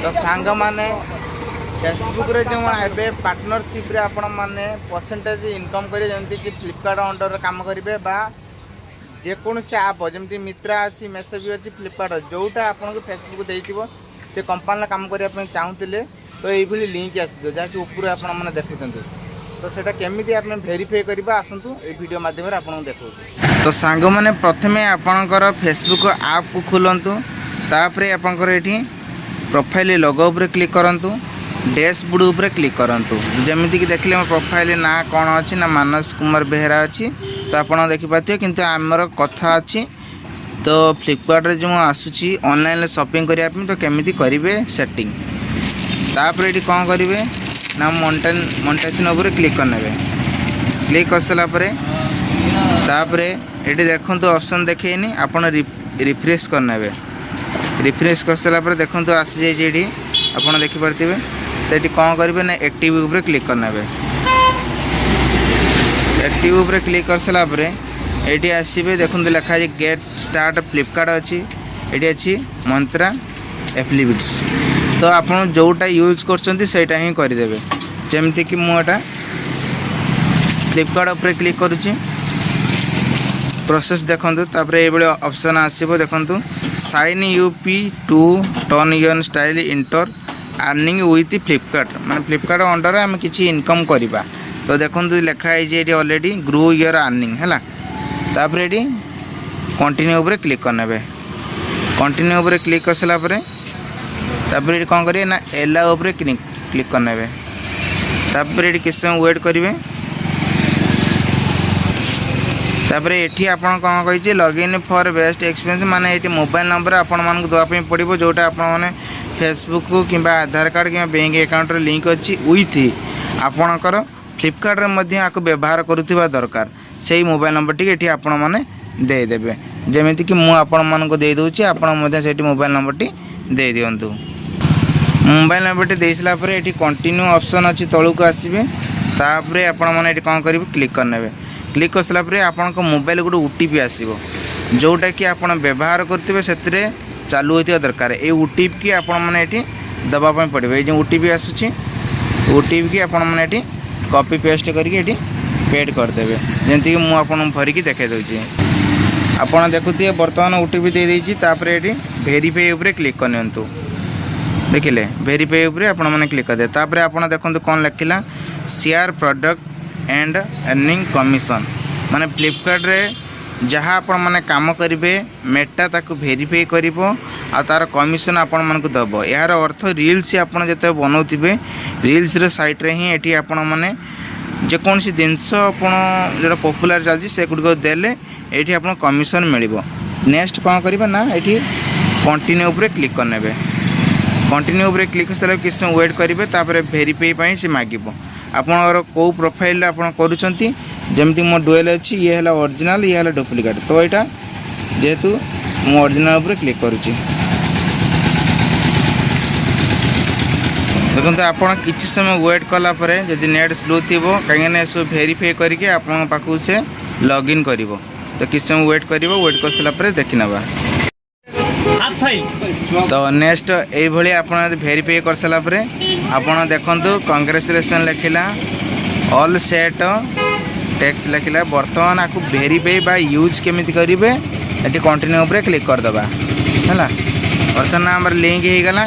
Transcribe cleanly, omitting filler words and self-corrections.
तो सांग माने फेसबुक रे जो ए पार्टनरशिप रे आपण माने परसेंटेज इनकम करें जमी कि फ्लिपकार्ट अंडर काम करेंगे बा जेकोसी आप जमी मित्रा अच्छी मेसेज अच्छी फ्लिपकार्ट जोटा आपको फेसबुक देथिबो से कंपनी काम करने चाहूले तो ये लिंक आस जहाँकि ऊपर आपने देखुं तो सेटा केमी आप भेरीफाई करवा आसतु ये वीडियो माध्यम आपको देखो तो सांग मैंने प्रथमे आपणकर फेसबुक आप को खोलतु तापर आपंकर ये प्रोफाइल लोगो उपर क्लिक करूँ डैशबोर्ड उपर क्लिक करूँ जमीक देखिए मो प्रोफाइल ना कौन अच्छी ना मानस कुमार बेहरा अच्छी तो आप देखिपे कि आमर कथा अच्छी तो फ्लिपकार्ट रे जो आसूची ऑनलाइन शॉपिंग करने तो केमी करेंगे सेटिंग तापर ये कौन करेंगे ना मोनेटाइजेशन उपर क्लिक करने क्लिक कर सारापर तापर ये देखो ऑप्शन देखेनी आप रिफ्रेश करने रिफ्रेश कर सारापर देखो आसी जाइए आप देखिपे तो ये कौन करेंगे ना एक्टिव उपर क्लिक करने एक्टिव उपर क्लिक कर सारापर ये आसवे देखो लिखाई गेट स्टार्ट फ्लिपकार्ट अच्छी ये अच्छी मंत्रा एप्लीबिट्स तो आप जोटा यूज करटा ही करदे जमती कि मुझा फ्लिपकार्ट उपर क्लिक करुच्ची प्रोसेस देखूँ तापर ये ऑप्शन आसो देखूँ sign up to turn your style into earning with Flipkart माने फ्लिपकार्ट अंडर आम किसी इनकम करवा तो देखो लिखाई ये ऑलरेडी ग्रो योर अर्निंग है तापर ये कंटिन्यू उपर क्लिक करने कंटिन्यू उपर क्लिक कर सारापर तापर ये कौन करेंगे ना एला उपर क्लिक करने तापर ये किस समय वेट करेंगे तापर ये आपन कौन कही लॉगिन फॉर बेस्ट एक्सपीरियंस माने ये मोबाइल नंबर आपण मानक देवाई पड़ो जोटा आपने फेसबुक कि आधार कार्ड कि बैंक अकाउंट लिंक अच्छी विथ आपणकर फ्लिपकार्ट रे आपको व्यवहार करुवा दरकार से मोबाइल नंबर टी ये आपण मैंने देदेवे जमीती कि मुझे आपण दे दूँगी आपड़ी मोबाइल नंबर टी दे दिंतु मोबाइल नंबर टी दे सारापर ये कंटिन्यू ऑप्शन अच्छी तलू आसवे तापर आपने कौन करेंगे क्लिक करने क्लिक कर सारापर आपन मोबाइल गोटे ओटीपी आसो जोटा कि आप व्यवहार करेंगे से चालू होता दरकार ये ओटीपी की आपने दवापाई पड़े ये जो ओटीपी आसूँ ओटीपी की आपने कॉपी पेस्ट करके पेड करदे जमीक मुझे भरिकी देखे दूसरी आपड़ देखुए बर्तमान ओटीपी दे देती ये भेरीफाई उपर क्लिक करनी देखिले भेरीफाई उपर आपने क्लिक करदे तापर आप देखो कौन लिखला share product and earning commission माने फ्लिपकार्ट रे जहाँ आपण मैंने काम करेंगे मेटा ताको भेरीफाई कर तार कमिशन आपण मानक दब यार अर्थ रील्स आपड़ जो बनाऊे रील्स साइट रे ही ये आपण मैंने जेकोसी जिनस जो पॉपुलर चलती से गुड़ देले ये आप कमिशन मिल नेक्स्ट कौन करेंगे ना ये कंटिन्यू उपर क्लिक करने कंटिन्यू उपर क्लिक कर सारे किस समय वेट करेंगे तापर भेरीफाई से मागिब आपणकर कौ प्रोफाइल आप जमीक मो डुएल अच्छी ये है ओरिजिनल ये है डुप्लिकेट तो यहाँ जेहेतु मु ओरिजिनल उपर क्लिक करुच्ची देखो आप किसी समय वेट कलापर जब नेट स्लो थी कहीं सब भेरीफाई करके आपण पाखु से लॉगिन कर तो किसी समय वेट कर सारापर देखी ना तो नेक्स्ट ये आप भेरीफाई कर सारापर आपड़ देखु कंग्रेचुलेसन लिखला ऑल सेट टेक्स्ट लिखला बर्तमान आपको भेरीफाई बा यूज केमी करेंगे ये कंटिन्यू उपर क्लिक करदे है बर्तमान आम लिंक हो गला